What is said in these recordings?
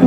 आज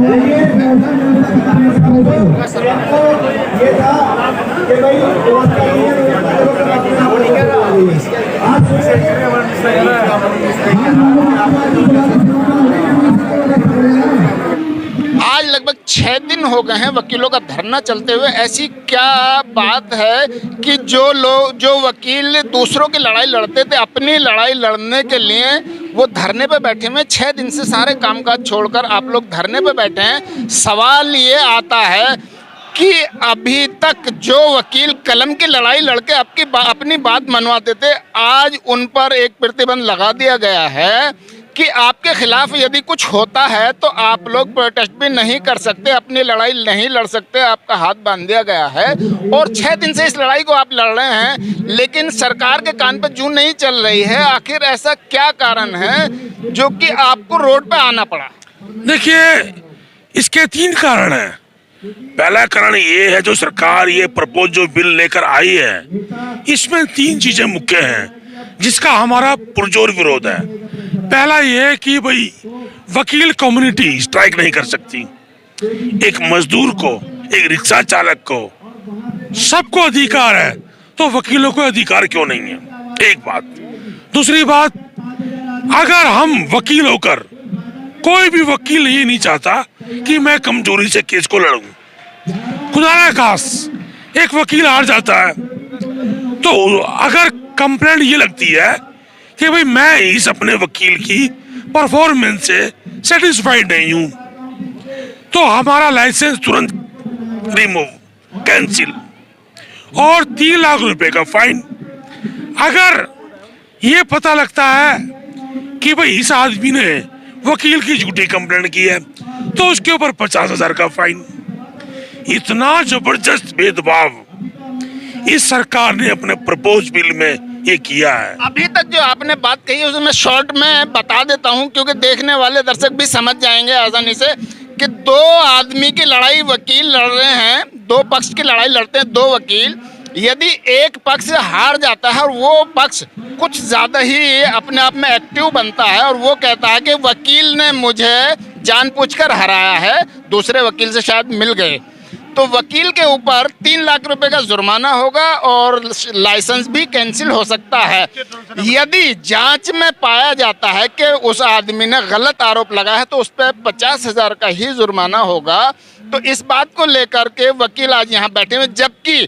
लगभग 6 दिन हो गए हैं वकीलों का धरना चलते हुए। ऐसी क्या बात है कि जो वकील दूसरों की लड़ाई लड़ते थे, अपनी लड़ाई लड़ने के लिए वो धरने पे बैठे हुए। 6 दिन से सारे कामकाज छोड़कर आप लोग धरने पे बैठे हैं। सवाल ये आता है कि अभी तक जो वकील कलम की लड़ाई लड़के अपनी बात मनवाते थे, आज उन पर एक प्रतिबंध लगा दिया गया है कि आपके खिलाफ यदि कुछ होता है तो आप लोग प्रोटेस्ट भी नहीं कर सकते, अपनी लड़ाई नहीं लड़ सकते, आपका हाथ बांध दिया गया है। और 6 दिन से इस लड़ाई को आप लड़ रहे हैं, लेकिन सरकार के कान पर जूं नहीं चल रही है। आखिर ऐसा क्या कारण है जो कि आपको रोड पे आना पड़ा? देखिए, इसके 3 कारण हैं। पहला कारण ये है, जो सरकार ये प्रपोज जो बिल लेकर आई है, इसमें 3 चीजें मुख्य हैं जिसका हमारा पुरजोर विरोध है। पहला ये कि भाई वकील कम्युनिटी स्ट्राइक नहीं कर सकती। एक मजदूर को, एक रिक्शा चालक को, सबको अधिकार है, तो वकीलों को अधिकार क्यों नहीं है? एक बात। दूसरी बात, अगर हम वकील होकर, कोई भी वकील ये नहीं चाहता कि मैं कमजोरी से केस को लड़ूं। खुदा ना खास एक वकील हार जाता है, तो अगर कंप्लेंट ये लगती है कि भाई मैं इस अपने वकील की परफॉर्मेंस से सेटिस्फाइड नहीं हूं, तो हमारा लाइसेंस तुरंत रिमूव, कैंसिल और 3 लाख रुपए का फाइन। अगर ये पता लगता है कि भाई इस आदमी ने वकील की झूठी कंप्लेंट की है, तो उसके ऊपर 50,000 का फाइन। इतना जबरदस्त भेदभाव इस सरकार ने अपने प्रपोज बिल में ये किया है। अभी तक जो आपने बात कही है उसमें शॉर्ट में बता देता हूं, क्योंकि देखने वाले दर्शक भी समझ जाएंगे आसानी से कि 2 आदमी की लड़ाई वकील लड़ रहे हैं, 2 पक्ष की लड़ाई लड़ते हैं 2 वकील। यदि एक पक्ष हार जाता है और वो पक्ष कुछ ज़्यादा ही अपने आप में एक्टिव बनता है और वो कहता है कि वकील ने मुझे जानबूझकर हराया है, दूसरे वकील से शायद मिल गए, तो वकील के ऊपर 3 लाख रुपए का जुर्माना होगा और लाइसेंस भी कैंसिल हो सकता है। यदि जांच में पाया जाता है कि उस आदमी ने गलत आरोप लगाया है, तो उस पर 50,000 का ही जुर्माना होगा। तो इस बात को लेकर के वकील आज यहाँ बैठे हुए, जबकि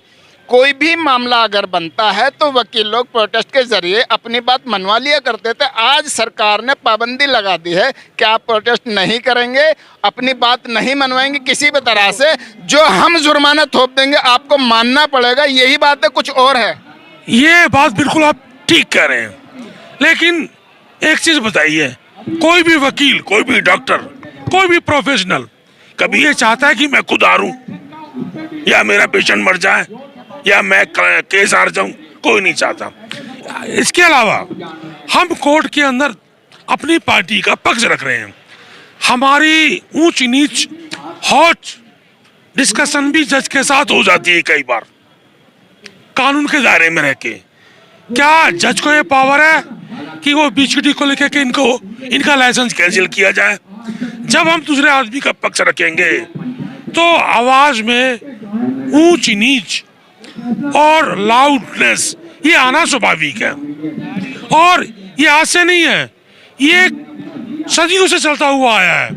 कोई भी मामला अगर बनता है तो वकील लोग प्रोटेस्ट के जरिए अपनी बात मनवा लिया करते थे। आज सरकार ने पाबंदी लगा दी है कि आप प्रोटेस्ट नहीं करेंगे, अपनी बात नहीं मनवाएंगे किसी भी तरह से, जो हम जुर्माना थोप देंगे आपको मानना पड़ेगा। यही बात है, कुछ और है? ये बात बिल्कुल आप ठीक कह रहे हैं, लेकिन एक चीज बताइए, कोई भी वकील, कोई भी डॉक्टर, कोई भी प्रोफेशनल कभी ये चाहता है कि मैं खुद हारूं या मेरा पेशेंट मर जाए या मैं केस हार जाऊं? कोई नहीं चाहता। इसके अलावा हम कोर्ट के अंदर अपनी पार्टी का पक्ष रख रहे हैं। हमारी ऊंच नीच हॉट डिस्कशन भी जज के साथ हो जाती है कई बार, कानून के दायरे में रह के। क्या जज को ये पावर है कि वो बीचीडी को लेकर के इनका लाइसेंस कैंसिल किया जाए? जब हम दूसरे आदमी का पक्ष रखेंगे तो आवाज में ऊंच नीच और लाउडनेस ये आना स्वाभाविक है, और ये आज से नहीं है, ये सदियों से चलता हुआ आया है।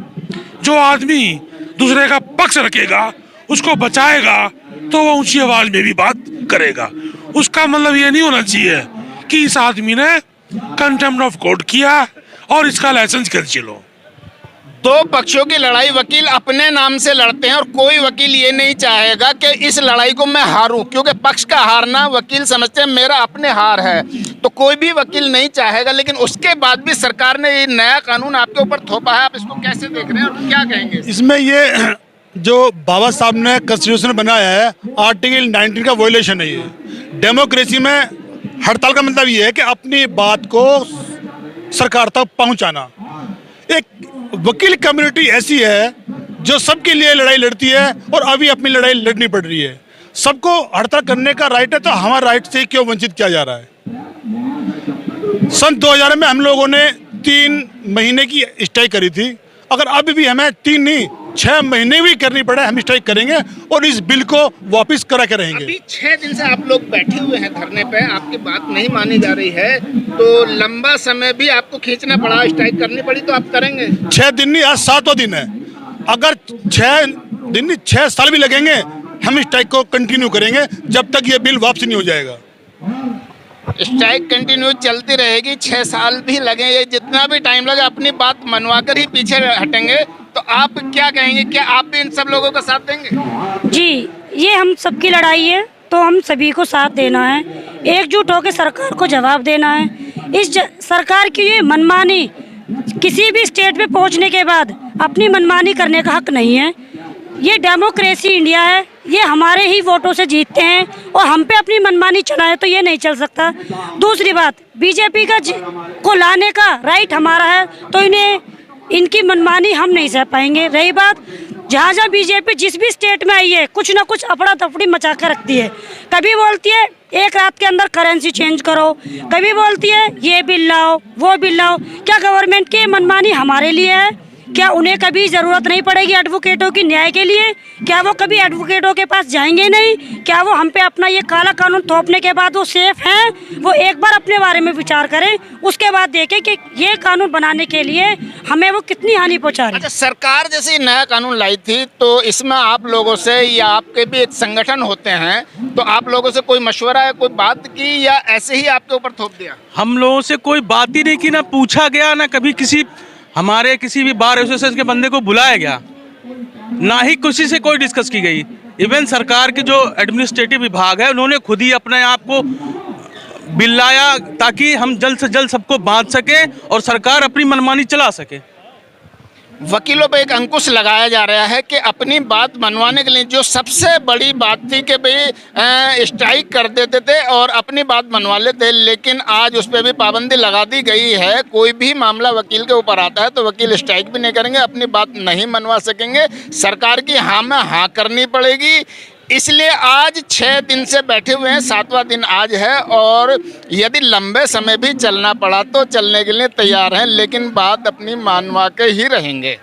जो आदमी दूसरे का पक्ष रखेगा, उसको बचाएगा, तो वो ऊंची आवाज में भी बात करेगा। उसका मतलब ये नहीं होना चाहिए कि इस आदमी ने कंटेम्प्ट ऑफ कोर्ट किया और इसका लाइसेंस कैंसिल हो। 2 पक्षों की लड़ाई वकील अपने नाम से लड़ते हैं और कोई वकील ये नहीं चाहेगा कि इस लड़ाई को मैं हारूं, क्योंकि पक्ष का हारना वकील समझते हैं मेरा अपने हार है, तो कोई भी वकील नहीं चाहेगा। लेकिन उसके बाद भी सरकार ने ये नया कानून आपके ऊपर थोपा है, आप इसको कैसे देख रहे हैं और क्या कहेंगे? इसमें ये जो बाबा साहब ने कॉन्स्टिट्यूशन बनाया है, आर्टिकल 19 का वॉयलेशन है। ये डेमोक्रेसी में हड़ताल का मतलब ये है कि अपनी बात को सरकार तक पहुंचाना। एक वकील कम्युनिटी ऐसी है जो सबके लिए लड़ाई लड़ती है और अभी अपनी लड़ाई लड़नी पड़ रही है। सबको हड़ताल करने का राइट है, तो हमारा राइट से क्यों वंचित किया जा रहा है? सन 2000 में हम लोगों ने 3 महीने की स्ट्राइक करी थी। अगर अभी भी हमें 3 नहीं 6 महीने भी करनी पड़े हम स्ट्राइक करेंगे और इस बिल को वापस करा के रहेंगे। अभी 6 दिन से आप लोग बैठे हुए हैं धरने पे, आपकी बात नहीं मानी जा रही है, तो लंबा समय भी आपको खींचना पड़ा, स्ट्राइक करनी पड़ी, तो आप करेंगे? 6 दिन नहीं, आज 7वां दिन है। अगर 6 दिन नहीं 6 साल भी लगेंगे हम स्ट्राइक को कंटिन्यू करेंगे जब तक ये बिल वापस नहीं हो जाएगा। स्ट्राइक कंटिन्यू चलती रहेगी, 6 साल भी लगे, ये जितना भी टाइम लगे अपनी बात मनवा कर ही पीछे हटेंगे। तो आप क्या कहेंगे, क्या आप भी इन सब लोगों का साथ देंगे? जी, ये हम सबकी लड़ाई है, तो हम सभी को साथ देना है, एकजुट होकर सरकार को जवाब देना है। इस सरकार की ये मनमानी, किसी भी स्टेट पे पहुंचने के बाद अपनी मनमानी करने का हक नहीं है। ये डेमोक्रेसी इंडिया है, ये हमारे ही वोटों से जीतते हैं और हम पे अपनी मनमानी चलाए तो ये नहीं चल सकता। दूसरी बात, बीजेपी को लाने का राइट हमारा है, तो इन्हें इनकी मनमानी हम नहीं सह पाएंगे। रही बात, जहाँ जहाँ बीजेपी जिस भी स्टेट में आई है, कुछ ना कुछ अफड़ा तफड़ी मचा कर रखती है। कभी बोलती है एक रात के अंदर करेंसी चेंज करो, कभी बोलती है ये बिल लाओ, वो बिल लाओ। क्या गवर्नमेंट की मनमानी हमारे लिए है? क्या उन्हें कभी ज़रूरत नहीं पड़ेगी एडवोकेटों की न्याय के लिए? क्या वो कभी एडवोकेटों के पास जाएंगे नहीं? क्या वो हम पे अपना ये काला कानून थोपने के बाद वो सेफ हैं? वो एक बार अपने बारे में विचार करें, उसके बाद देखें कि ये कानून बनाने के लिए हमें वो कितनी हानि पहुंचा रही है। अच्छा, सरकार जैसे नया कानून लाई थी, तो इसमें आप लोगों से या आपके भी एक संगठन होते हैं, तो आप लोगों से कोई मशवरा है, कोई बात की, या ऐसे ही आपके ऊपर थोप दिया? हम लोगों से कोई बात ही नहीं की, ना पूछा गया, ना कभी हमारे किसी भी बार एसोसिएशन के बंदे को बुलाया गया, ना ही किसी से कोई डिस्कस की गई। इवन सरकार के जो एडमिनिस्ट्रेटिव विभाग है, उन्होंने खुद ही अपने आप को बिल लाया ताकि हम जल्द से जल्द सबको बांध सके और सरकार अपनी मनमानी चला सके। वकीलों पे एक अंकुश लगाया जा रहा है कि अपनी बात मनवाने के लिए जो सबसे बड़ी बात थी कि भाई स्ट्राइक कर देते थे और अपनी बात मनवा लेते, लेकिन आज उस पर भी पाबंदी लगा दी गई है। कोई भी मामला वकील के ऊपर आता है तो वकील स्ट्राइक भी नहीं करेंगे, अपनी बात नहीं मनवा सकेंगे, सरकार की हाँ में हाँ करनी पड़ेगी। इसलिए आज 6 दिन से बैठे हुए हैं, 7वां दिन आज है, और यदि लंबे समय भी चलना पड़ा तो चलने के लिए तैयार हैं, लेकिन बात अपनी मानवा के ही रहेंगे।